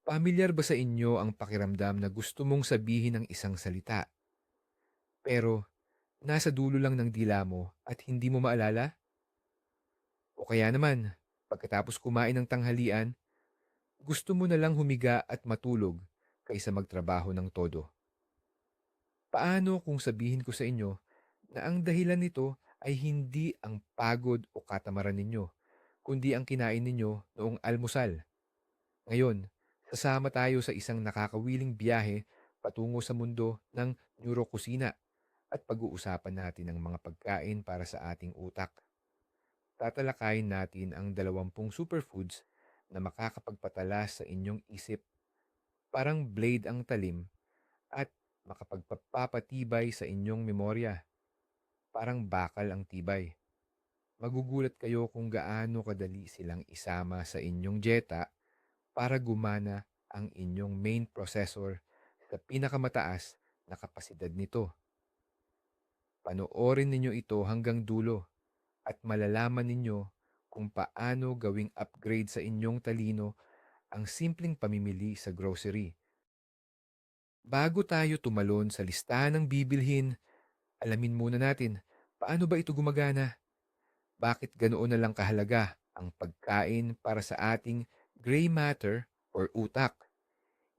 Pamilyar ba sa inyo ang pakiramdam na gusto mong sabihin ng isang salita, pero nasa dulo lang ng dila mo at hindi mo maalala? O kaya naman, pagkatapos kumain ng tanghalian, gusto mo na lang humiga at matulog kaysa magtrabaho ng todo? Paano kung sabihin ko sa inyo na ang dahilan nito ay hindi ang pagod o katamaran ninyo, kundi ang kinain ninyo noong almusal? Ngayon, sasama tayo sa isang nakakawiling biyahe patungo sa mundo ng neurokusina at pag-uusapan natin ang mga pagkain para sa ating utak. Tatalakayin natin ang 20 superfoods na makakapagpatala sa inyong isip, parang blade ang talim, at makapagpapatibay sa inyong memorya, parang bakal ang tibay. Magugulat kayo kung gaano kadali silang isama sa inyong dieta para gumana ang inyong main processor sa pinakamataas na kapasidad nito. Panoorin ninyo ito hanggang dulo at malalaman ninyo kung paano gawing upgrade sa inyong talino ang simpleng pamimili sa grocery. Bago tayo tumalon sa listahan ng bibilhin, alamin muna natin paano ba ito gumagana? Bakit ganoon na lang kahalaga ang pagkain para sa ating gray matter or utak?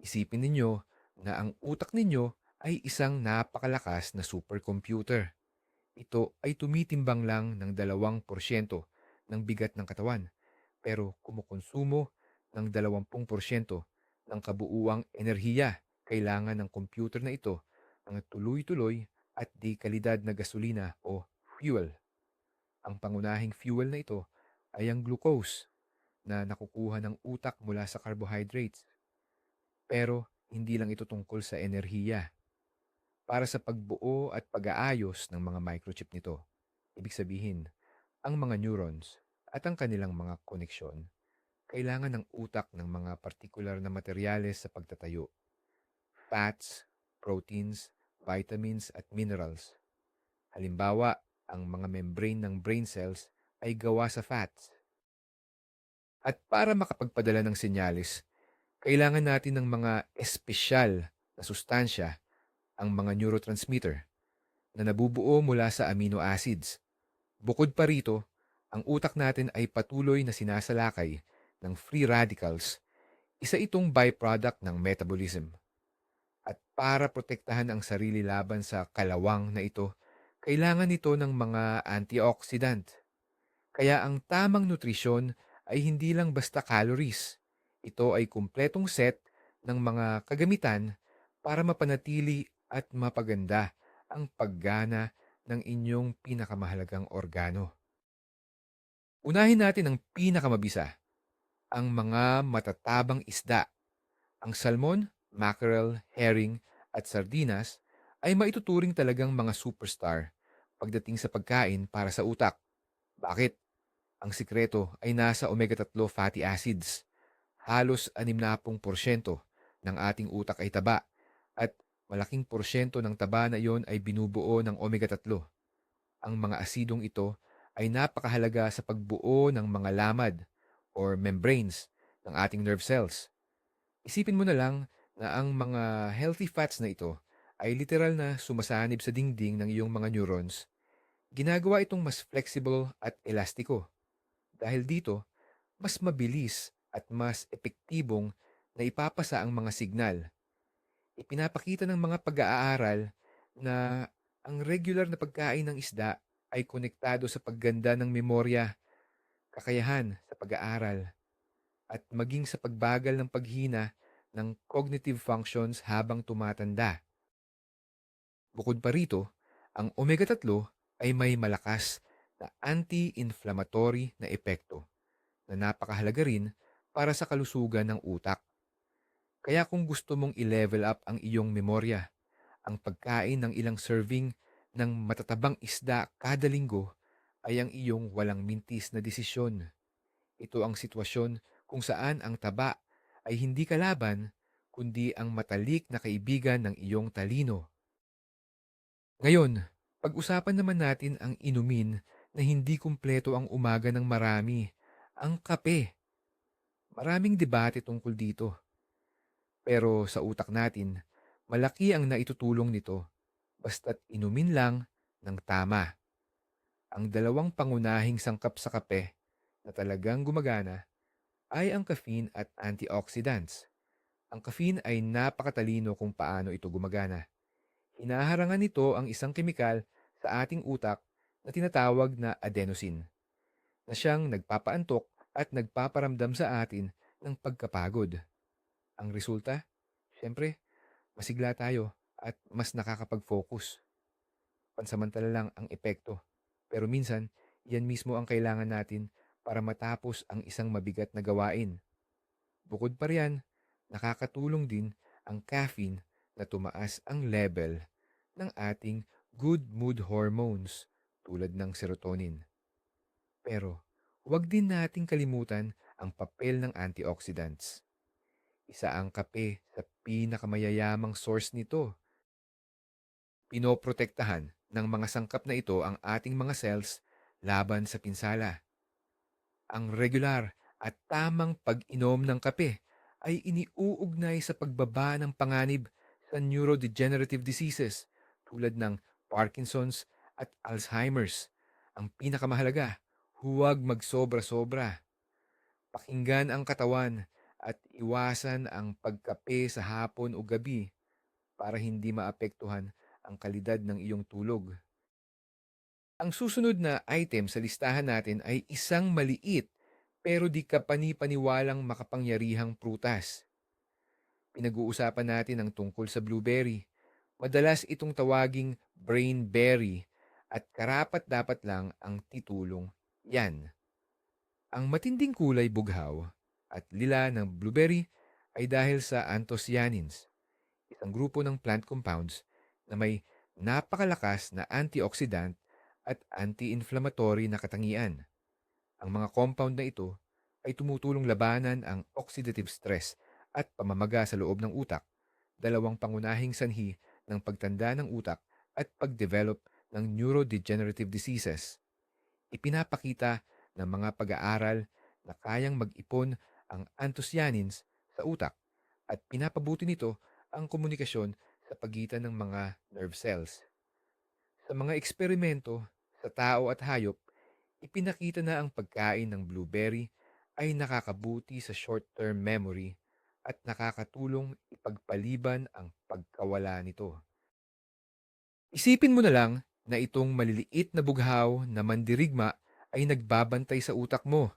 Isipin ninyo na ang utak ninyo ay isang napakalakas na supercomputer. Ito ay tumitimbang lang ng 2% ng bigat ng katawan, pero kumukonsumo ng 20% ng kabuuang enerhiya. Kailangan ng computer na ito ng tuloy-tuloy at di kalidad na gasolina o fuel. Ang pangunahing fuel na ito ay ang glucose na nakukuha ng utak mula sa carbohydrates. Pero hindi lang ito tungkol sa enerhiya. Para sa pagbuo at pag-aayos ng mga microchip nito, ibig sabihin, ang mga neurons at ang kanilang mga koneksyon, kailangan ng utak ng mga partikular na materyales sa pagtatayo: fats, proteins, vitamins at minerals. Halimbawa, ang mga membrane ng brain cells ay gawa sa fats. At para makapagpadala ng senyales, kailangan natin ng mga espesyal na sustansya, ang mga neurotransmitter, na nabubuo mula sa amino acids. Bukod pa rito, ang utak natin ay patuloy na sinasalakay ng free radicals. Isa itong byproduct ng metabolism. At para protektahan ang sarili laban sa kalawang na ito, kailangan nito ng mga antioxidant. Kaya ang tamang nutrisyon ay hindi lang basta calories. Ito ay kumpletong set ng mga kagamitan para mapanatili at mapaganda ang paggana ng inyong pinakamahalagang organo. Unahin natin ang pinakamabisa, ang mga matatabang isda. Ang salmon, mackerel, herring at sardinas ay maituturing talagang mga superstar pagdating sa pagkain para sa utak. Bakit? Ang sikreto ay nasa omega-3 fatty acids. Halos 60% ng ating utak ay taba at malaking porsyento ng taba na iyon ay binubuo ng omega-3. Ang mga asidong ito ay napakahalaga sa pagbuo ng mga lamad or membranes ng ating nerve cells. Isipin mo na lang na ang mga healthy fats na ito ay literal na sumasanib sa dingding ng iyong mga neurons. Ginagawa itong mas flexible at elastiko. Dahil dito, mas mabilis at mas epektibong na ipapasa ang mga signal. Ipinapakita ng mga pag-aaral na ang regular na pagkain ng isda ay konektado sa pagganda ng memorya, kakayahan sa pag-aaral, at maging sa pagbagal ng paghina ng cognitive functions habang tumatanda. Bukod pa rito, ang omega-3 ay may malakas na anti-inflammatory na epekto na napakahalaga rin para sa kalusugan ng utak. Kaya kung gusto mong i-level up ang iyong memorya, ang pagkain ng ilang serving ng matatabang isda kada linggo ay ang iyong walang mintis na desisyon. Ito ang sitwasyon kung saan ang taba ay hindi kalaban, kundi ang matalik na kaibigan ng iyong talino. Ngayon, pag-usapan naman natin ang inumin na hindi kumpleto ang umaga ng marami, ang kape. Maraming debate tungkol dito. Pero sa utak natin, malaki ang naitutulong nito basta't inumin lang ng tama. Ang dalawang pangunahing sangkap sa kape na talagang gumagana ay ang caffeine at antioxidants. Ang caffeine ay napakatalino kung paano ito gumagana. Hinaharangan nito ang isang kemikal sa ating utak na tinatawag na adenosine, na siyang nagpapaantok at nagpaparamdam sa atin ng pagkapagod. Ang resulta, syempre, masigla tayo at mas nakakapag-focus. Pansamantala lang ang epekto. Pero minsan, yan mismo ang kailangan natin para matapos ang isang mabigat na gawain. Bukod pa riyan, nakakatulong din ang caffeine na tumaas ang level ng ating good mood hormones tulad ng serotonin. Pero huwag din nating kalimutan ang papel ng antioxidants. Isa ang kape sa pinakamayayamang source nito. Pinoprotektahan ng mga sangkap na ito ang ating mga cells laban sa pinsala. Ang regular at tamang pag-inom ng kape ay iniuugnay sa pagbaba ng panganib sa neurodegenerative diseases tulad ng Parkinson's at Alzheimer's. Ang pinakamahalaga, huwag magsobra-sobra. Pakinggan ang katawan at iwasan ang pagkape sa hapon o gabi para hindi maapektuhan ang kalidad ng iyong tulog. Ang susunod na item sa listahan natin ay isang maliit pero di kapani-paniwalang makapangyarihang prutas. Pinag-uusapan natin ang tungkol sa blueberry. Madalas itong tawaging brainberry at karapat-dapat lang ang titulong yan. Ang matinding kulay bughaw at lila ng blueberry ay dahil sa anthocyanins, isang grupo ng plant compounds na may napakalakas na antioxidant at anti-inflammatory na katangian. Ang mga compound na ito ay tumutulong labanan ang oxidative stress at pamamaga sa loob ng utak, dalawang pangunahing sanhi ng pagtanda ng utak at pagdevelop ng neurodegenerative diseases. Ipinapakita ng mga pag-aaral na kayang mag-ipon ang anthocyanins sa utak at pinapabuti nito ang komunikasyon sa pagitan ng mga nerve cells. Sa mga eksperimento sa tao at hayop, ipinakita na ang pagkain ng blueberry ay nakakabuti sa short-term memory at nakakatulong ipagpaliban ang pagkawala nito. Isipin mo na lang na itong maliliit na bughaw na mandirigma ay nagbabantay sa utak mo.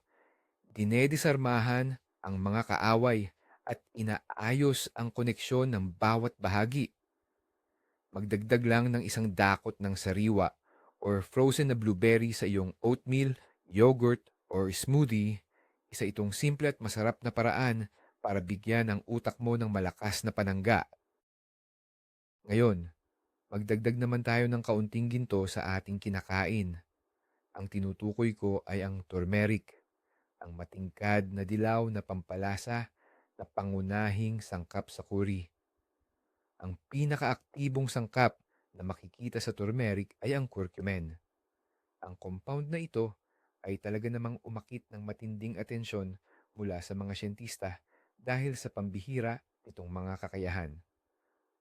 Dinedisarmahan ang mga kaaway at inaayos ang koneksyon ng bawat bahagi. Magdagdag lang ng isang dakot ng sariwa or frozen na blueberry sa iyong oatmeal, yogurt, or smoothie. Isa itong simple at masarap na paraan para bigyan ang utak mo ng malakas na panangga. Ngayon, magdagdag naman tayo ng kaunting ginto sa ating kinakain. Ang tinutukoy ko ay ang turmeric, ang matingkad na dilaw na pampalasa na pangunahing sangkap sa curry. Ang pinakaaktibong sangkap na makikita sa turmeric ay ang curcumin. Ang compound na ito ay talaga namang umakit ng matinding atensyon mula sa mga siyentista dahil sa pambihira nitong mga kakayahan.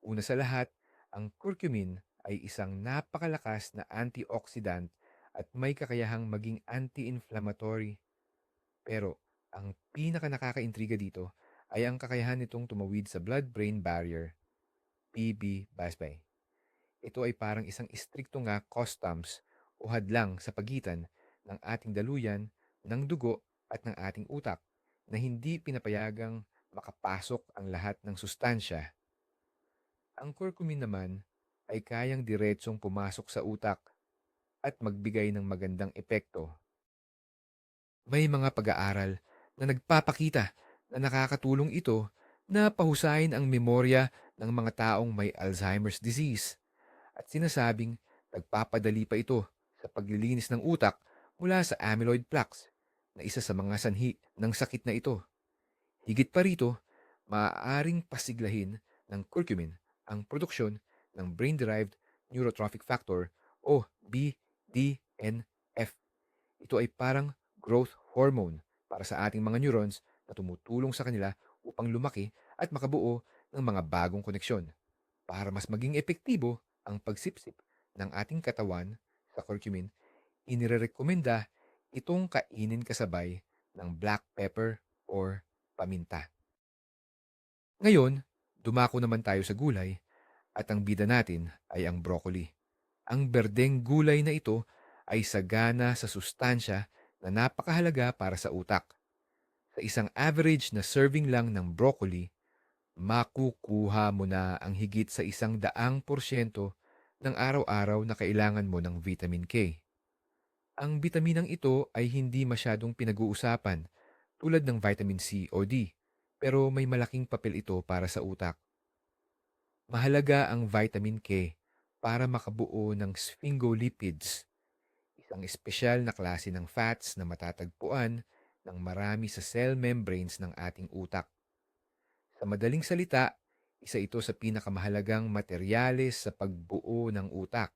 Una sa lahat, ang curcumin ay isang napakalakas na antioxidant at may kakayahang maging anti-inflammatory. Pero ang pinaka nakakaintriga dito ay ang kakayahan nitong tumawid sa blood-brain barrier, PB-BASBAY. Ito ay parang isang istrikto nga customs o hadlang sa pagitan ng ating daluyan, ng dugo at ng ating utak na hindi pinapayagang makapasok ang lahat ng sustansya. Ang curcumin naman ay kayang diretsong pumasok sa utak at magbigay ng magandang epekto. May mga pag-aaral na nagpapakita na nakakatulong ito na pahusayin ang memorya ng mga taong may Alzheimer's disease at sinasabing nagpapadali pa ito sa paglilinis ng utak mula sa amyloid plaques na isa sa mga sanhi ng sakit na ito. Higit pa rito, maaaring pasiglahin ng curcumin ang produksyon ng brain-derived neurotrophic factor o BDNF. Ito ay parang growth hormone para sa ating mga neurons na tumutulong sa kanila upang lumaki at makabuo ng mga bagong koneksyon para mas maging epektibo ang pagsipsip ng ating katawan sa curcumin. Inirekomenda itong kainin kasabay ng black pepper or paminta. Ngayon, dumako naman tayo sa gulay at ang bida natin ay ang broccoli. Ang berdeng gulay na ito ay sagana sa sustansya na napakahalaga para sa utak. Sa isang average na serving lang ng broccoli, makukuha mo na ang higit sa 100% ng araw-araw na kailangan mo ng vitamin K. Ang bitaminang ito ay hindi masyadong pinag-uusapan tulad ng vitamin C o D, pero may malaking papel ito para sa utak. Mahalaga ang vitamin K para makabuo ng sphingolipids, isang espesyal na klase ng fats na matatagpuan ng marami sa cell membranes ng ating utak. Sa madaling salita, isa ito sa pinakamahalagang materyales sa pagbuo ng utak.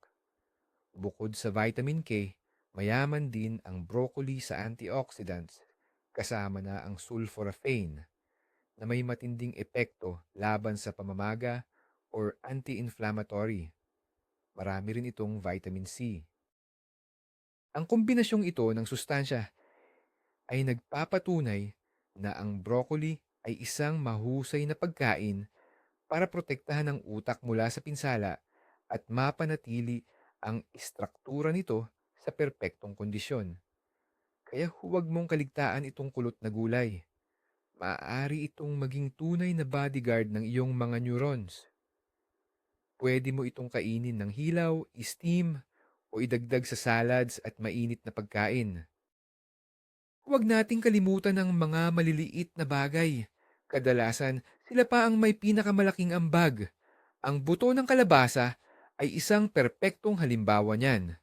Bukod sa vitamin K, mayaman din ang broccoli sa antioxidants, kasama na ang sulforaphane na may matinding epekto laban sa pamamaga or anti-inflammatory. Marami rin itong vitamin C. Ang kombinasyong ito ng sustansya ay nagpapatunay na ang broccoli ay isang mahusay na pagkain para protektahan ang utak mula sa pinsala at mapanatili ang istruktura nito sa perpektong kondisyon. Kaya huwag mong kaligtaan itong kulot na gulay. Maaari itong maging tunay na bodyguard ng iyong mga neurons. Pwede mo itong kainin ng hilaw, steam, o idagdag sa salads at mainit na pagkain. Huwag nating kalimutan ang mga maliliit na bagay. Kadalasan, sila pa ang may pinakamalaking ambag. Ang buto ng kalabasa ay isang perpektong halimbawa niyan.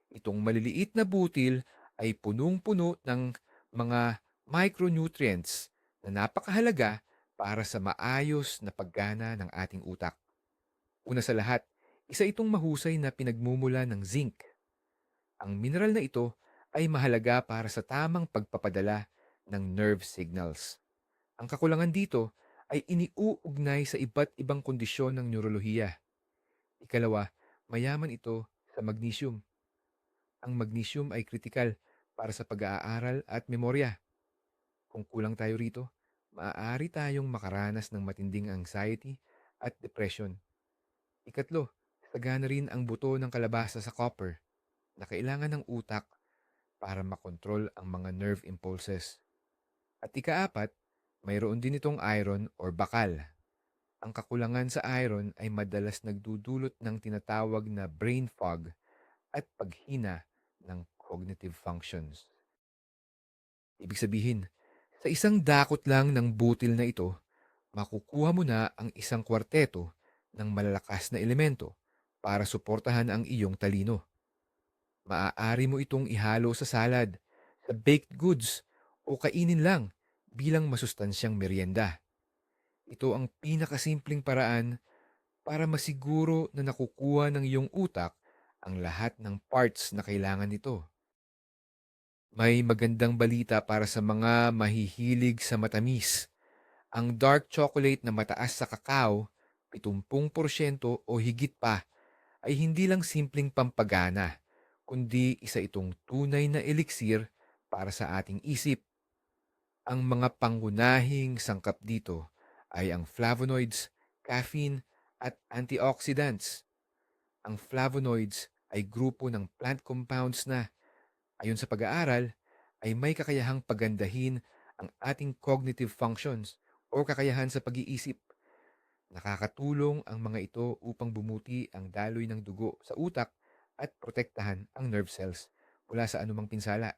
Itong maliliit na butil ay punong-puno ng mga micronutrients na napakahalaga para sa maayos na paggana ng ating utak. Una sa lahat, isa itong mahusay na pinagmumula ng zinc. Ang mineral na ito ay mahalaga para sa tamang pagpapadala ng nerve signals. Ang kakulangan dito ay iniuugnay sa iba't ibang kondisyon ng neurolohiya. Ikalawa, mayaman ito sa magnesium. Ang magnesium ay kritikal para sa pag-aaral at memorya. Kung kulang tayo rito, maaari tayong makaranas ng matinding anxiety at depression. Ikatlo, sagana rin ang buto ng kalabasa sa copper na kailangan ng utak para makontrol ang mga nerve impulses. At ikaapat, mayroon din itong iron or bakal. Ang kakulangan sa iron ay madalas nagdudulot ng tinatawag na brain fog at paghina ng cognitive functions. Ibig sabihin, sa isang dakot lang ng butil na ito, makukuha mo na ang isang kwarteto ng malalakas na elemento para suportahan ang iyong talino. Maaari mo itong ihalo sa salad, sa baked goods, o kainin lang bilang masustansyang merienda. Ito ang pinakasimpleng paraan para masiguro na nakukuha ng iyong utak ang lahat ng parts na kailangan nito. May magandang balita para sa mga mahihilig sa matamis. Ang dark chocolate na mataas sa kakao, 70% o higit pa, ay hindi lang simpleng pampagana, kundi isa itong tunay na eliksir para sa ating isip. Ang mga pangunahing sangkap dito ay ang flavonoids, caffeine, at antioxidants. Ang flavonoids ay grupo ng plant compounds na, ayon sa pag-aaral, ay may kakayahang pagandahin ang ating cognitive functions o kakayahan sa pag-iisip. Nakakatulong ang mga ito upang bumuti ang daloy ng dugo sa utak at protektahan ang nerve cells mula sa anumang pinsala.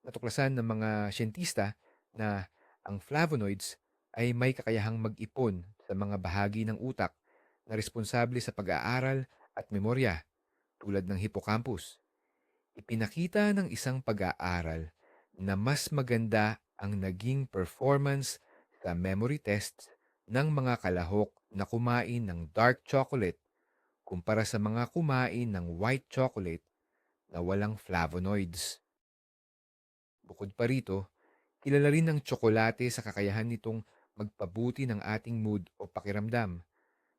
Natuklasan ng mga siyentista na ang flavonoids ay may kakayahang mag-ipon sa mga bahagi ng utak na responsable sa pag-aaral at memorya tulad ng hippocampus. Ipinakita ng isang pag-aaral na mas maganda ang naging performance sa memory tests ng mga kalahok na kumain ng dark chocolate kumpara sa mga kumain ng white chocolate na walang flavonoids. Bukod pa rito, kilala rin ang tsokolate sa kakayahan nitong magpabuti ng ating mood o pakiramdam,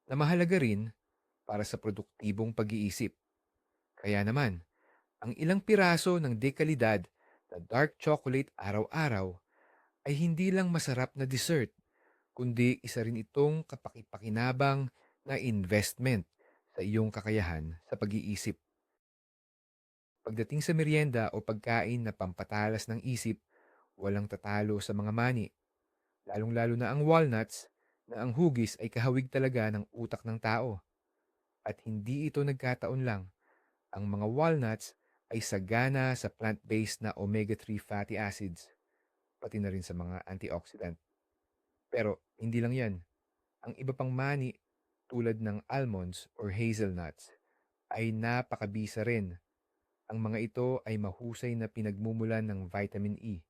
na mahalaga rin para sa produktibong pag-iisip. Kaya naman, ang ilang piraso ng dekalidad na dark chocolate araw-araw ay hindi lang masarap na dessert, kundi isa rin itong kapakipakinabang na investment sa iyong kakayahan sa pag-iisip. Pagdating sa merienda o pagkain na pampatalas ng isip, walang tatalo sa mga mani, lalong-lalo na ang walnuts, na ang hugis ay kahawig talaga ng utak ng tao. At hindi ito nagkataon lang. Ang mga walnuts ay sagana sa plant-based na omega-3 fatty acids, pati na rin sa mga antioxidant. Pero hindi lang yan. Ang iba pang mani tulad ng almonds or hazelnuts ay napakabisa rin. Ang mga ito ay mahusay na pinagmumulan ng vitamin E.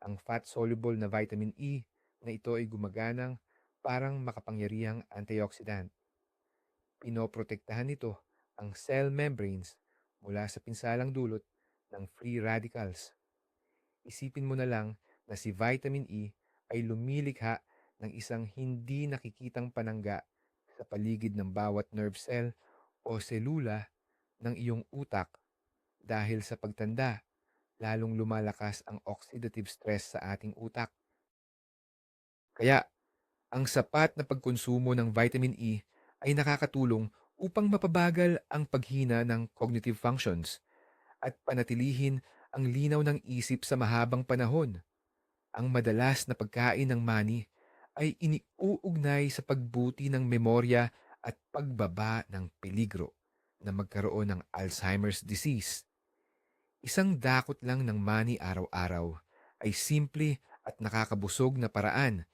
Ang fat-soluble na vitamin E na ito ay gumaganang parang makapangyarihang antioxidant. Pinoprotektahan nito ang cell membranes mula sa pinsalang dulot ng free radicals. Isipin mo na lang na si vitamin E ay lumilikha ng isang hindi nakikitang panangga sa paligid ng bawat nerve cell o selula ng iyong utak. Dahil sa pagtanda, lalong lumalakas ang oxidative stress sa ating utak. Kaya, ang sapat na pagkonsumo ng vitamin E ay nakakatulong upang mapabagal ang paghina ng cognitive functions at panatilihin ang linaw ng isip sa mahabang panahon. Ang madalas na pagkain ng mani ay iniuugnay sa pagbuti ng memorya at pagbaba ng peligro na magkaroon ng Alzheimer's disease. Isang dakot lang ng mani araw-araw ay simple at nakakabusog na paraan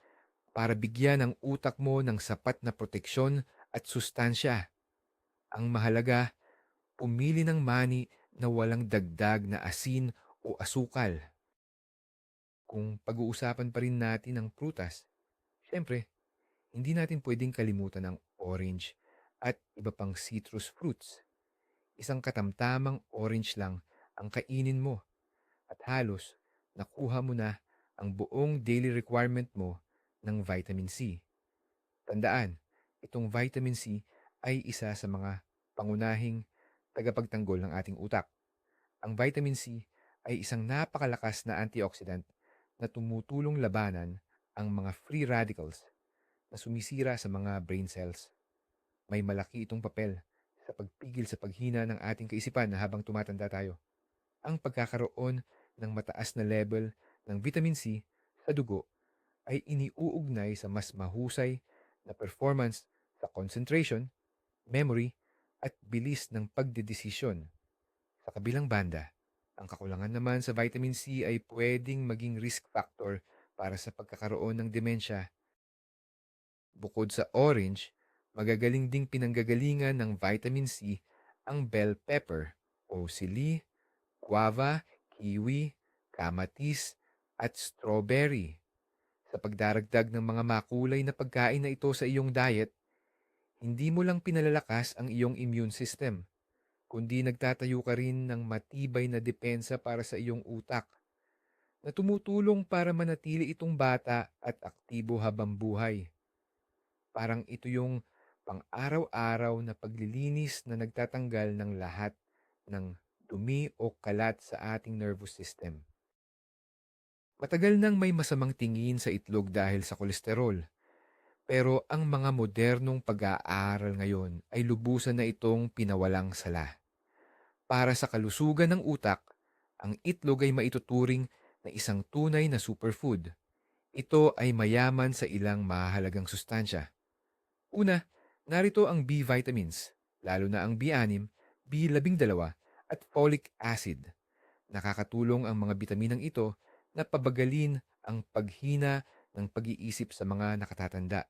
para bigyan ang utak mo ng sapat na proteksyon at sustansya. Ang mahalaga, pumili ng mani na walang dagdag na asin o asukal. Kung pag-uusapan pa rin natin ang prutas, syempre, hindi natin pwedeng kalimutan ang orange at iba pang citrus fruits. Isang katamtamang orange lang ang kainin mo at halos nakuha mo na ang buong daily requirement mo ng vitamin C. Tandaan, itong vitamin C ay isa sa mga pangunahing tagapagtanggol ng ating utak. Ang vitamin C ay isang napakalakas na antioxidant na tumutulong labanan ang mga free radicals na sumisira sa mga brain cells. May malaki itong papel sa pagpigil sa paghina ng ating kaisipan na habang tumatanda tayo. Ang pagkakaroon ng mataas na level ng vitamin C sa dugo ay iniuugnay sa mas mahusay na performance sa concentration, memory, at bilis ng pagdedesisyon. Sa kabilang banda, ang kakulangan naman sa vitamin C ay pwedeng maging risk factor para sa pagkakaroon ng demensya. Bukod sa orange, magagaling ding pinanggagalingan ng vitamin C ang bell pepper o sili, guava, kiwi, kamatis, at strawberry. Sa pagdaragdag ng mga makulay na pagkain na ito sa iyong diet, hindi mo lang pinalalakas ang iyong immune system, kundi nagtatayo ka rin ng matibay na depensa para sa iyong utak na tumutulong para manatili itong bata at aktibo habang buhay. Parang ito yung pang-araw-araw na paglilinis na nagtatanggal ng lahat ng dumi o kalat sa ating nervous system. Matagal nang may masamang tingin sa itlog dahil sa kolesterol. Pero ang mga modernong pag-aaral ngayon ay lubusan na itong pinawalang sala. Para sa kalusugan ng utak, ang itlog ay maituturing na isang tunay na superfood. Ito ay mayaman sa ilang mahalagang sustansya. Una, narito ang B vitamins, lalo na ang B6, B12 at folic acid. Nakakatulong ang mga bitaminang ito na pabagalin ang paghina ng pag-iisip sa mga nakatatanda.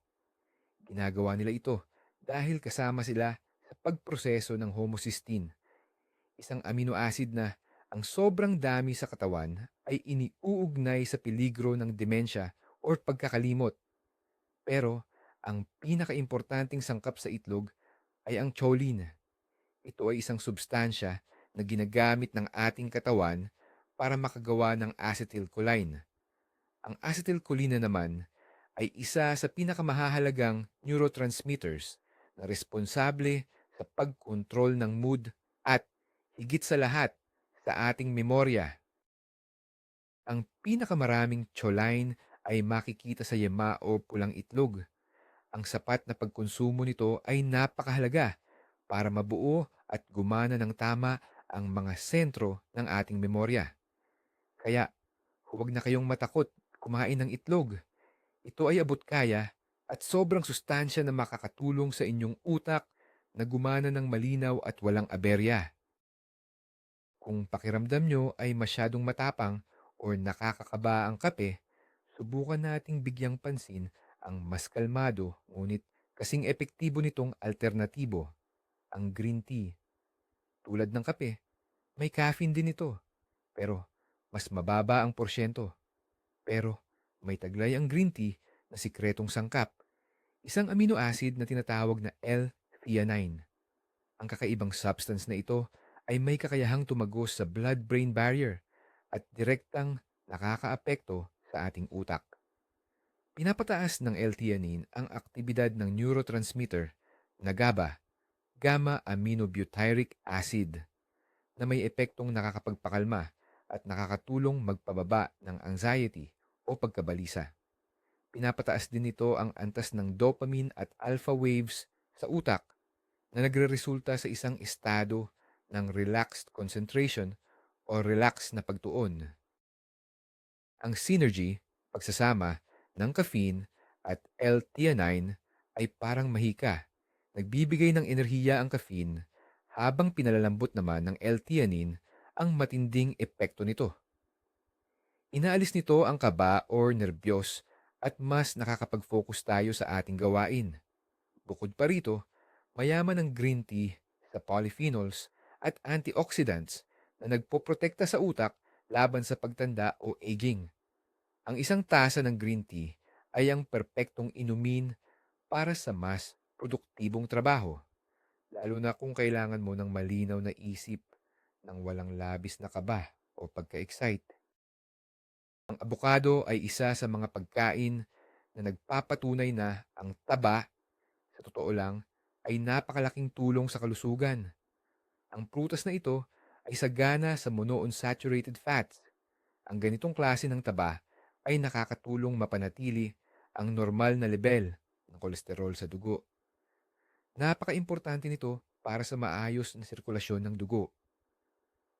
Ginagawa nila ito dahil kasama sila sa pagproseso ng homocysteine, isang amino acid na ang sobrang dami sa katawan ay iniuugnay sa peligro ng demensya o pagkakalimot. Pero ang pinakaimportanteng sangkap sa itlog ay ang choline. Ito ay isang substansya na ginagamit ng ating katawan para makagawa ng acetylcholine. Ang acetylcholine naman ay isa sa pinakamahahalagang neurotransmitters na responsable sa pagkontrol ng mood at higit sa lahat sa ating memorya. Ang pinakamaraming choline ay makikita sa yema o pulang itlog. Ang sapat na pagkonsumo nito ay napakahalaga para mabuo at gumana ng tama ang mga sentro ng ating memorya. Kaya, huwag na kayong matakot kumain ng itlog. Ito ay abot kaya at sobrang sustansya na makakatulong sa inyong utak na gumana ng malinaw at walang aberya. Kung pakiramdam nyo ay masyadong matapang o nakakakaba ang kape, subukan nating bigyang pansin ang mas kalmado ngunit kasing epektibo nitong alternatibo, ang green tea. Tulad ng kape, may caffeine din ito, pero mas mababa ang porsyento. Pero may taglay ang green tea na sikretong sangkap, isang amino acid na tinatawag na L-theanine. Ang kakaibang substance na ito ay may kakayahang tumagos sa blood-brain barrier at direktang nakakaapekto sa ating utak. Pinapataas ng L-theanine ang aktibidad ng neurotransmitter na GABA, gamma-aminobutyric acid, na may epektong nakakapagpakalma at nakakatulong magpababa ng anxiety o pagkabalisa. Pinapataas din nito ang antas ng dopamine at alpha waves sa utak na nagreresulta sa isang estado ng relaxed concentration o relaxed na pagtuon. Ang synergy, pagsasama ng caffeine at L-theanine ay parang mahika. Nagbibigay ng enerhiya ang caffeine habang pinalalambot naman ng L-theanine ang matinding epekto nito. Inaalis nito ang kaba or nervyos at mas nakakapag-focus tayo sa ating gawain. Bukod pa rito, mayaman ang green tea sa polyphenols at antioxidants na nagpoprotekta sa utak laban sa pagtanda o aging. Ang isang tasa ng green tea ay ang perpektong inumin para sa mas produktibong trabaho, lalo na kung kailangan mo ng malinaw na isip ng walang labis na kaba o pagka-excite. Ang abokado ay isa sa mga pagkain na nagpapatunay na ang taba, sa totoo lang, ay napakalaking tulong sa kalusugan. Ang prutas na ito ay sagana sa monounsaturated fats. Ang ganitong klase ng taba ay nakakatulong mapanatili ang normal na level ng kolesterol sa dugo. Napaka-importante nito para sa maayos na sirkulasyon ng dugo.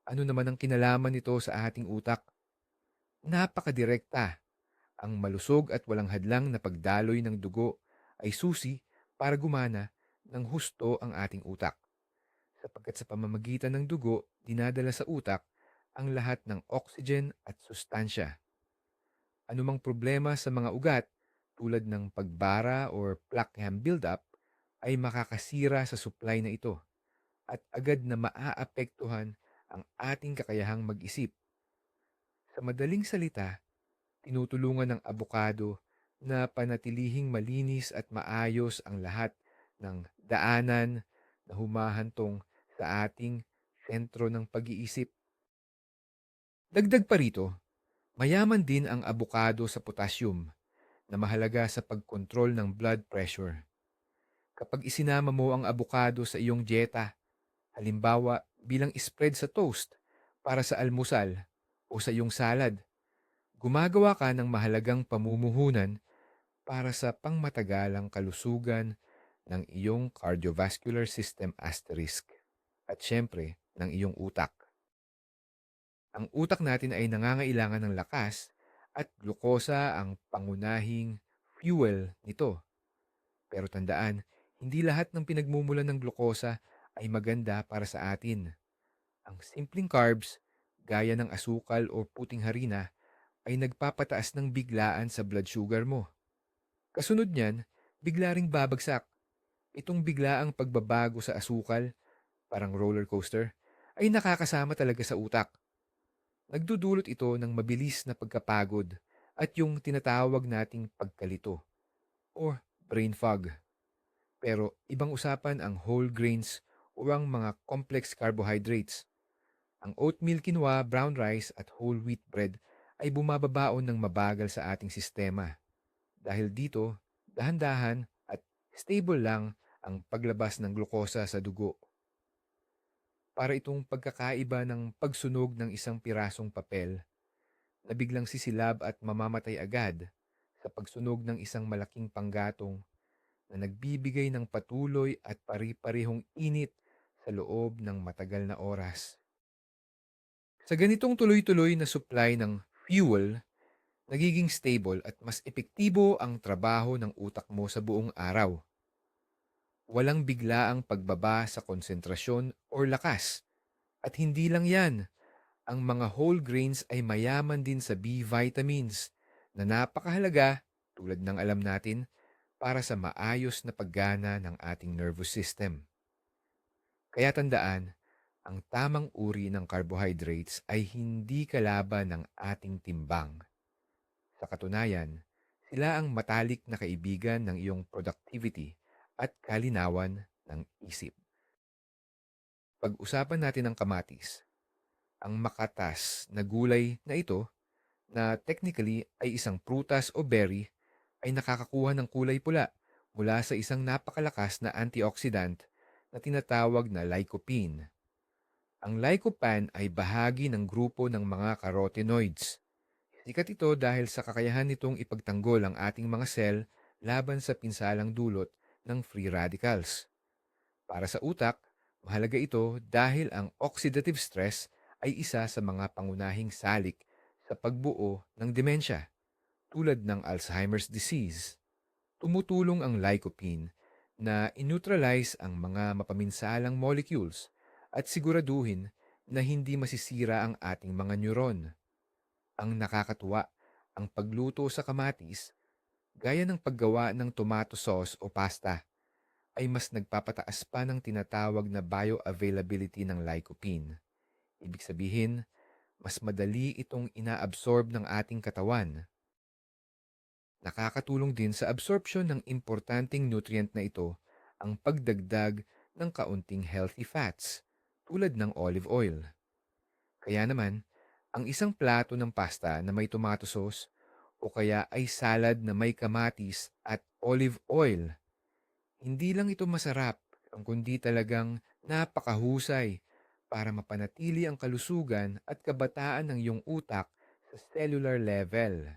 Ano naman ang kinalaman nito sa ating utak? Napakadirekta. Ang malusog at walang hadlang na pagdaloy ng dugo ay susi para gumana ng husto ang ating utak. Sapagkat sa pamamagitan ng dugo, dinadala sa utak ang lahat ng oxygen at sustansya. Anumang problema sa mga ugat tulad ng pagbara or plaque buildup ay makakasira sa supply na ito at agad na maaapektuhan ang ating kakayahang mag-isip. Sa madaling salita, tinutulungan ng abokado na panatilihing malinis at maayos ang lahat ng daanan na humahantong sa ating sentro ng pag-iisip. Dagdag pa rito, mayaman din ang abokado sa potassium na mahalaga sa pagkontrol ng blood pressure. Kapag isinama mo ang abokado sa iyong dieta, halimbawa bilang spread sa toast para sa almusal o sa iyong salad, gumagawa ka ng mahalagang pamumuhunan para sa pangmatagalang kalusugan ng iyong cardiovascular system asterisk at syempre ng iyong utak. Ang utak natin ay nangangailangan ng lakas at glukosa ang pangunahing fuel nito. Pero tandaan, hindi lahat ng pinagmumulan ng glukosa ay maganda para sa atin. Ang simpleng carbs, gaya ng asukal o puting harina, ay nagpapataas ng biglaan sa blood sugar mo. Kasunod niyan, bigla ring babagsak. Itong biglaang pagbabago sa asukal, parang roller coaster, ay nakakasama talaga sa utak. Nagdudulot ito ng mabilis na pagkapagod at yung tinatawag nating pagkalito or brain fog. Pero ibang usapan ang whole grains o ang mga complex carbohydrates. Ang oatmeal, quinoa, brown rice at whole wheat bread ay bumababaon ng mabagal sa ating sistema. Dahil dito, dahan-dahan at stable lang ang paglabas ng glukosa sa dugo. Para itong pagkakaiba ng pagsunog ng isang pirasong papel na biglang sisilab at mamamatay agad sa pagsunog ng isang malaking panggatong na nagbibigay ng patuloy at pari-parehong init sa loob ng matagal na oras. Sa ganitong tuloy-tuloy na supply ng fuel, nagiging stable at mas epektibo ang trabaho ng utak mo sa buong araw. Walang biglaang pagbaba sa konsentrasyon o lakas. At hindi lang yan, ang mga whole grains ay mayaman din sa B vitamins na napakahalaga, tulad ng alam natin, para sa maayos na paggana ng ating nervous system. Kaya tandaan, ang tamang uri ng carbohydrates ay hindi kalaban ng ating timbang. Sa katunayan, sila ang matalik na kaibigan ng iyong productivity at kalinawan ng isip. Pag-usapan natin ang kamatis. Ang makatas na gulay na ito, na technically ay isang prutas o berry, ay nakakakuha ng kulay pula mula sa isang napakalakas na antioxidant na tinatawag na lycopene. Ang lycopene ay bahagi ng grupo ng mga carotenoids. Sikat ito dahil sa kakayahan nitong ipagtanggol ang ating mga sel laban sa pinsalang dulot ng free radicals. Para sa utak, mahalaga ito dahil ang oxidative stress ay isa sa mga pangunahing salik sa pagbuo ng demensya, tulad ng Alzheimer's disease. Tumutulong ang lycopene na ineutralize ang mga mapaminsalang molecules at siguraduhin na hindi masisira ang ating mga neuron. Ang nakakatuwa, ang pagluto sa kamatis, gaya ng paggawa ng tomato sauce o pasta, ay mas nagpapataas pa ng tinatawag na bioavailability ng lycopene. Ibig sabihin, mas madali itong inaabsorb ng ating katawan. Nakakatulong din sa absorption ng importanteng nutrient na ito ang pagdagdag ng kaunting healthy fats, tulad ng olive oil. Kaya naman, ang isang plato ng pasta na may tomato sauce o kaya ay salad na may kamatis at olive oil, hindi lang ito masarap, kundi talagang napakahusay para mapanatili ang kalusugan at kabataan ng iyong utak sa cellular level.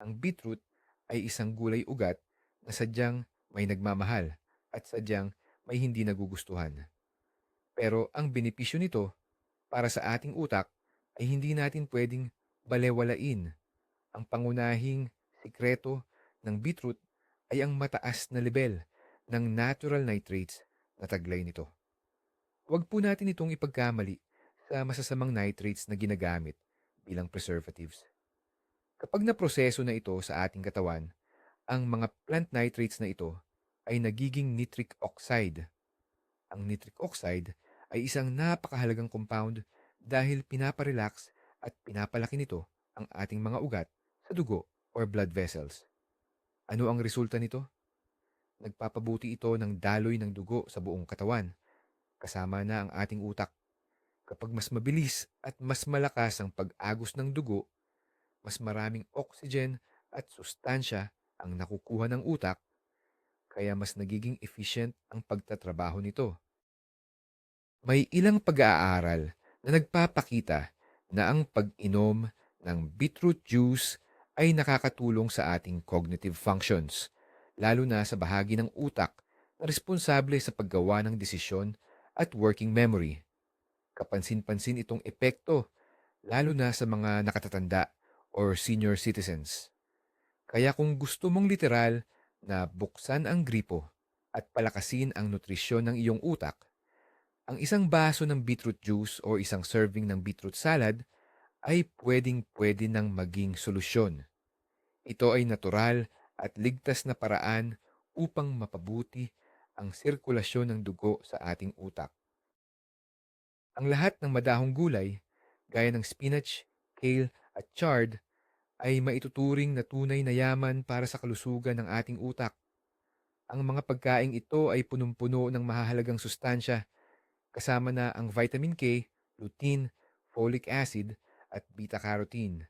Ang beetroot ay isang gulay-ugat na sadyang may nagmamahal at sadyang may hindi nagugustuhan. Pero ang benepisyo nito para sa ating utak ay hindi natin pwedeng balewalain. Ang pangunahing sikreto ng beetroot ay ang mataas na level ng natural nitrates na taglay nito. Huwag po natin itong ipagkamali sa masasamang nitrates na ginagamit bilang preservatives. Kapag naproseso na ito sa ating katawan, ang mga plant nitrates na ito ay nagiging nitric oxide. Ang nitric oxide ay isang napakahalagang compound dahil pinaparelax at pinapalaki nito ang ating mga ugat sa dugo or blood vessels. Ano ang resulta nito? Nagpapabuti ito ng daloy ng dugo sa buong katawan, kasama na ang ating utak. Kapag mas mabilis at mas malakas ang pag-agos ng dugo, mas maraming oxygen at sustansya ang nakukuha ng utak, kaya mas nagiging efficient ang pagtatrabaho nito. May ilang pag-aaral na nagpapakita na ang pag-inom ng beetroot juice ay nakakatulong sa ating cognitive functions, lalo na sa bahagi ng utak na responsable sa paggawa ng desisyon at working memory. Kapansin-pansin itong epekto, lalo na sa mga nakatatanda or senior citizens. Kaya kung gusto mong literal na buksan ang gripo at palakasin ang nutrisyon ng iyong utak, ang isang baso ng beetroot juice o isang serving ng beetroot salad ay pwedeng-pwede nang maging solusyon. Ito ay natural at ligtas na paraan upang mapabuti ang sirkulasyon ng dugo sa ating utak. Ang lahat ng madahong gulay, gaya ng spinach, kale at chard, ay maituturing na tunay na yaman para sa kalusugan ng ating utak. Ang mga pagkaing ito ay punong-puno ng mahahalagang sustansya, kasama na ang vitamin K, lutein, folic acid, at beta-carotene.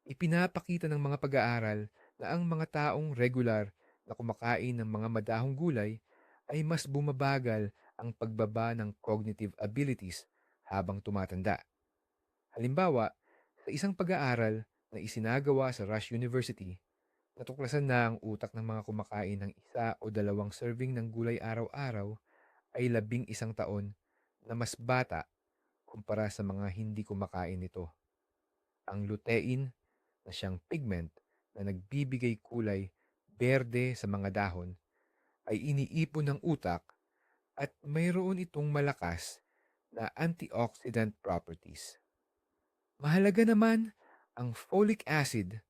Ipinapakita ng mga pag-aaral na ang mga taong regular na kumakain ng mga madahong gulay ay mas bumabagal ang pagbaba ng cognitive abilities habang tumatanda. Halimbawa, sa isang pag-aaral na isinagawa sa Rush University, natuklasan na ang utak ng mga kumakain ng isa o dalawang serving ng gulay araw-araw ay 11 taon na mas bata kumpara sa mga hindi kumakain nito. Ang lutein na siyang pigment na nagbibigay kulay berde sa mga dahon ay iniipon ng utak at mayroon itong malakas na antioxidant properties. Mahalaga naman ang folic acid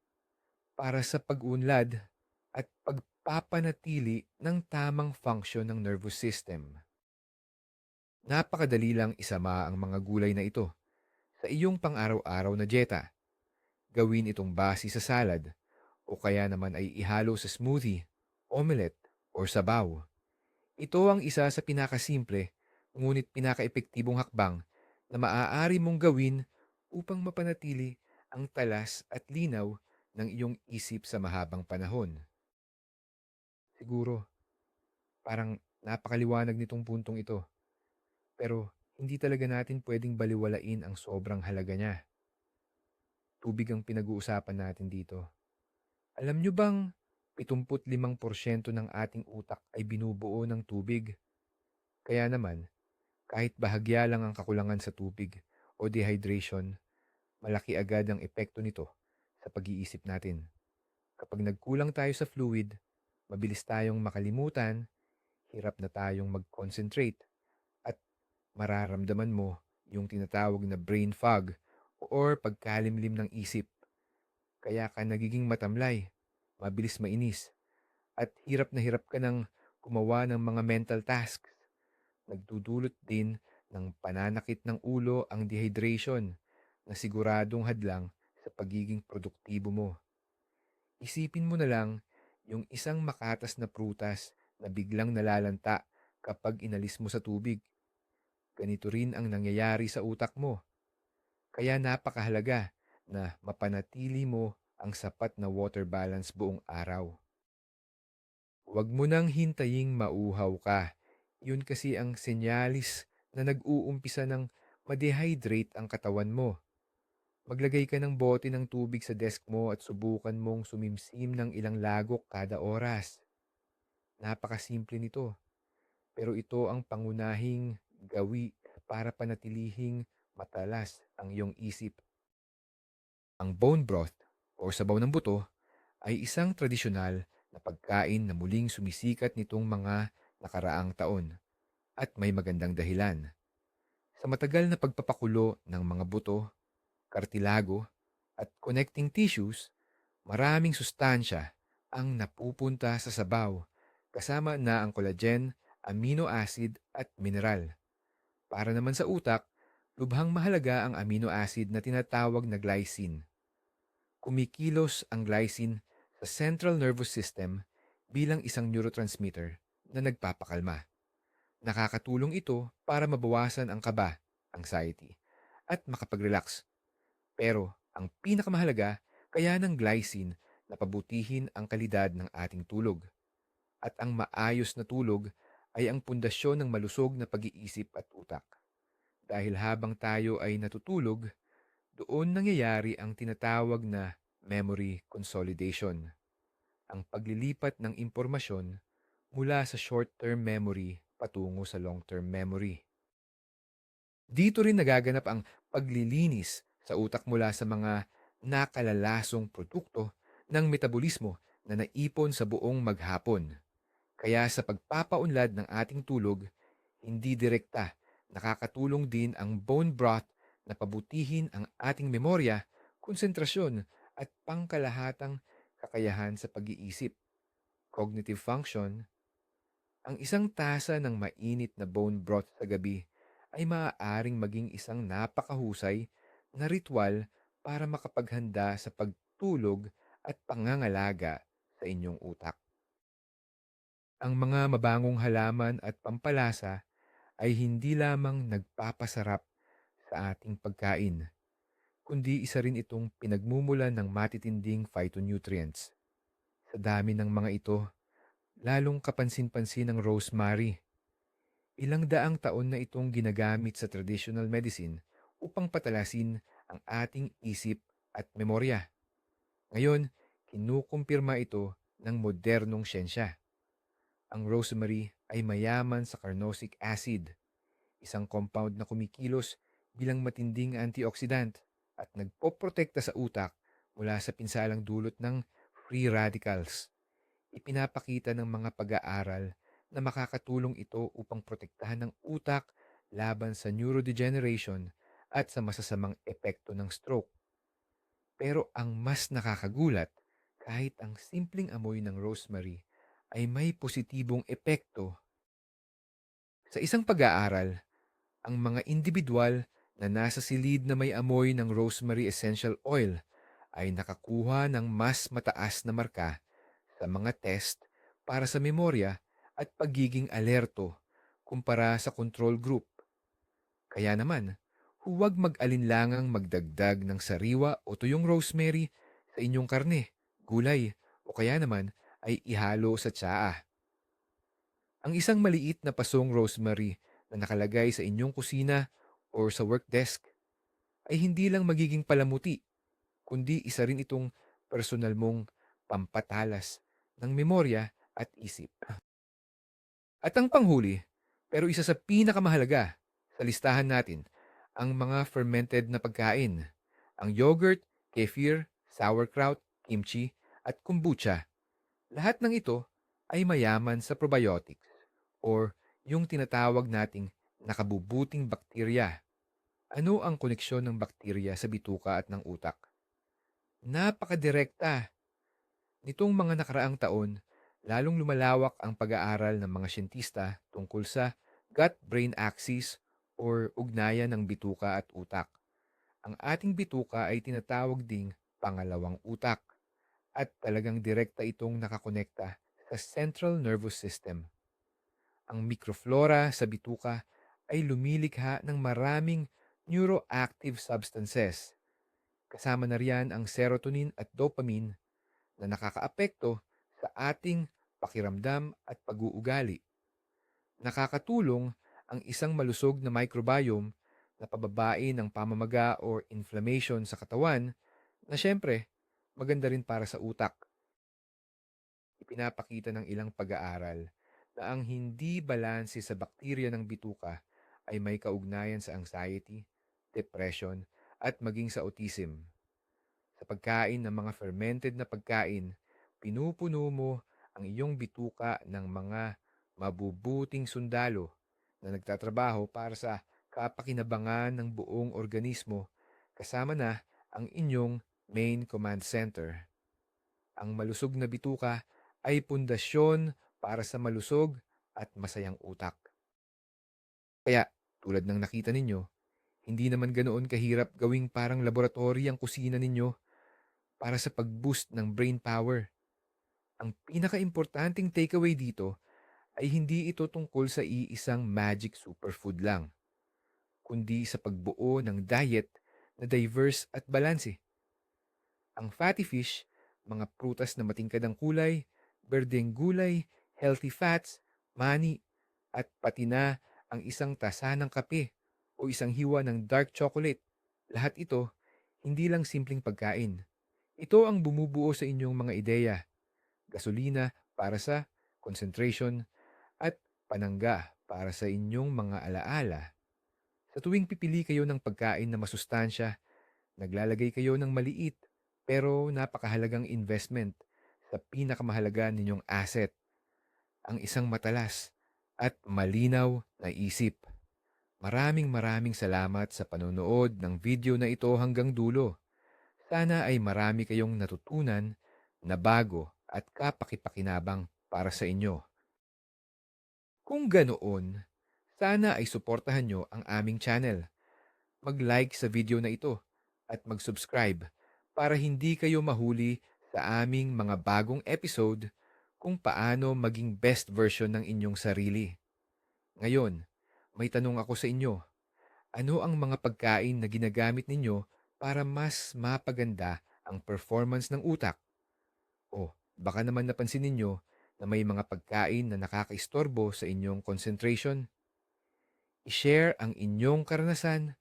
para sa pag-unlad at pagpapanatili ng tamang function ng nervous system. Napakadali lang isama ang mga gulay na ito sa iyong pang-araw-araw na dieta. Gawin itong base sa salad o kaya naman ay ihalo sa smoothie, omelette, or sabaw. Ito ang isa sa pinakasimple ngunit pinakaepektibong hakbang na maaari mong gawin upang mapanatili ang talas at linaw ng iyong isip sa mahabang panahon. Siguro, parang napakaliwanag nitong puntong ito, pero hindi talaga natin pwedeng baliwalain ang sobrang halaga niya. Tubig ang pinag-uusapan natin dito. Alam nyo bang 75% ng ating utak ay binubuo ng tubig? Kaya naman, kahit bahagya lang ang kakulangan sa tubig o dehydration, malaki agad ang epekto nito sa pag-iisip natin. Kapag nagkulang tayo sa fluid, mabilis tayong makalimutan, hirap na tayong mag-concentrate, at mararamdaman mo yung tinatawag na brain fog or pagkalimlim ng isip. Kaya ka nagiging matamlay, mabilis mainis, at hirap na hirap ka ng gumawa ng mga mental tasks. Nagdudulot din ng pananakit ng ulo ang dehydration na siguradong hadlang sa pagiging produktibo mo. Isipin mo na lang yung isang makatas na prutas na biglang nalalanta kapag inalis mo sa tubig. Ganito rin ang nangyayari sa utak mo. Kaya napakahalaga na mapanatili mo ang sapat na water balance buong araw. Huwag mo nang hintaying mauhaw ka. Yun kasi ang senyalis na nag-uumpisa ng ma-dehydrate ang katawan mo. Maglagay ka ng bote ng tubig sa desk mo at subukan mong sumimsim ng ilang lagok kada oras. Napakasimple nito, pero ito ang pangunahing gawi para panatilihing matalas ang iyong isip. Ang bone broth o sabaw ng buto ay isang tradisyonal na pagkain na muling sumisikat nitong mga nakaraang taon at may magandang dahilan. Sa matagal na pagpapakulo ng mga buto, kartilago at connecting tissues, maraming sustansya ang napupunta sa sabaw kasama na ang collagen, amino acid at mineral. Para naman sa utak, lubhang mahalaga ang amino acid na tinatawag na glycine. Kumikilos ang glycine sa central nervous system bilang isang neurotransmitter na nagpapakalma. Nakakatulong ito para mabawasan ang kaba, anxiety, at makapag-relax. Pero ang pinakamahalaga, kaya ng glycine na pabutihin ang kalidad ng ating tulog. At ang maayos na tulog ay ang pundasyon ng malusog na pag-iisip at utak. Dahil habang tayo ay natutulog, doon nangyayari ang tinatawag na memory consolidation, ang paglilipat ng impormasyon mula sa short-term memory patungo sa long-term memory. Dito rin nagaganap ang paglilinis sa utak mula sa mga nakalalasong produkto ng metabolismo na naipon sa buong maghapon. Kaya sa pagpapaunlad ng ating tulog, hindi direkta nakakatulong din ang bone broth na pabutihin ang ating memorya, konsentrasyon at pangkalahatang kakayahan sa pag-iisip, cognitive function. Ang isang tasa ng mainit na bone broth sa gabi ay maaaring maging isang napakahusay na ritual para makapaghanda sa pagtulog at pangangalaga sa inyong utak. Ang mga mabangong halaman at pampalasa ay hindi lamang nagpapasarap sa ating pagkain, kundi isa rin itong pinagmumulan ng matitinding phytonutrients. Sa dami ng mga ito, lalong kapansin-pansin ang rosemary. Ilang daang taon na itong ginagamit sa traditional medicine upang patalasin ang ating isip at memorya. Ngayon, kinukumpirma ito ng modernong siyensya. Ang rosemary ay mayaman sa carnosic acid, isang compound na kumikilos bilang matinding antioxidant at nagpoprotekta sa utak mula sa pinsalang dulot ng free radicals. Ipinapakita ng mga pag-aaral na makakatulong ito upang protektahan ng utak laban sa neurodegeneration at sa masasamang epekto ng stroke. Pero ang mas nakakagulat, kahit ang simpleng amoy ng rosemary ay may positibong epekto. Sa isang pag-aaral, ang mga individual na nasa silid na may amoy ng rosemary essential oil ay nakakuha ng mas mataas na marka sa mga test para sa memorya at pagiging alerto kumpara sa control group. Kaya naman, huwag mag-alinlangang magdagdag ng sariwa o tuyong rosemary sa inyong karne, gulay, o kaya naman ay ihalo sa tsaa. Ang isang maliit na pasong rosemary na nakalagay sa inyong kusina or sa work desk ay hindi lang magiging palamuti, kundi isa rin itong personal mong pampatalas ng memorya at isip. At ang panghuli, pero isa sa pinakamahalaga sa listahan natin, ang mga fermented na pagkain. Ang yogurt, kefir, sauerkraut, kimchi, at kombucha. Lahat ng ito ay mayaman sa probiotics or yung tinatawag nating nakabubuting bakterya. Ano ang koneksyon ng bakterya sa bituka at ng utak? Napakadirekta. Nitong mga nakaraang taon, lalong lumalawak ang pag-aaral ng mga siyentista tungkol sa gut-brain axis or ugnayan ng bituka at utak. Ang ating bituka ay tinatawag ding pangalawang utak at talagang direkta itong nakakonekta sa central nervous system. Ang microflora sa bituka ay lumilikha ng maraming neuroactive substances. Kasama na riyan ang serotonin at dopamine na nakakaapekto sa ating pakiramdam at pag-uugali. Nakakatulong ang isang malusog na microbiome na pababain ng pamamaga or inflammation sa katawan na siyempre maganda rin para sa utak. Ipinapakita ng ilang pag-aaral na ang hindi balanse sa bakterya ng bituka ay may kaugnayan sa anxiety, depression, at maging sa autism. Sa pagkain ng mga fermented na pagkain, pinupuno mo ang iyong bituka ng mga mabubuting sundalo na nagtatrabaho para sa kapakinabangan ng buong organismo kasama na ang inyong main command center. Ang malusog na bituka ay pundasyon para sa malusog at masayang utak. Kaya, tulad ng nakita ninyo, hindi naman ganoon kahirap gawing parang laboratory ang kusina ninyo para sa pag-boost ng brain power. Ang pinaka-importanting takeaway dito ay hindi ito tungkol sa iisang magic superfood lang, kundi sa pagbuo ng diet na diverse at balanse. Ang fatty fish, mga prutas na matingkad ang kulay, berdeng gulay, healthy fats, mani, at pati na ang isang tasa ng kape o isang hiwa ng dark chocolate. Lahat ito, hindi lang simpleng pagkain. Ito ang bumubuo sa inyong mga ideya, gasolina para sa concentration, at panangga para sa inyong mga alaala. Sa tuwing pipili kayo ng pagkain na masustansya, naglalagay kayo ng maliit pero napakahalagang investment sa pinakamahalaga ninyong asset, ang isang matalas at malinaw na isip. Maraming salamat sa panonood ng video na ito hanggang dulo. Sana ay marami kayong natutunan na bago at kapakipakinabang para sa inyo. Kung ganoon, sana ay suportahan nyo ang aming channel. Mag-like sa video na ito at mag-subscribe para hindi kayo mahuli sa aming mga bagong episode kung paano maging best version ng inyong sarili. Ngayon, may tanong ako sa inyo. Ano ang mga pagkain na ginagamit ninyo para mas mapaganda ang performance ng utak? O Baka naman napansin ninyo na may mga pagkain na nakakaistorbo sa inyong concentration. I-share ang inyong karanasan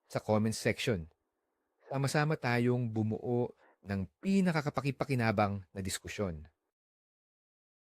sa comment section. Sama-sama tayong bumuo ng pinakakapakipakinabang na diskusyon.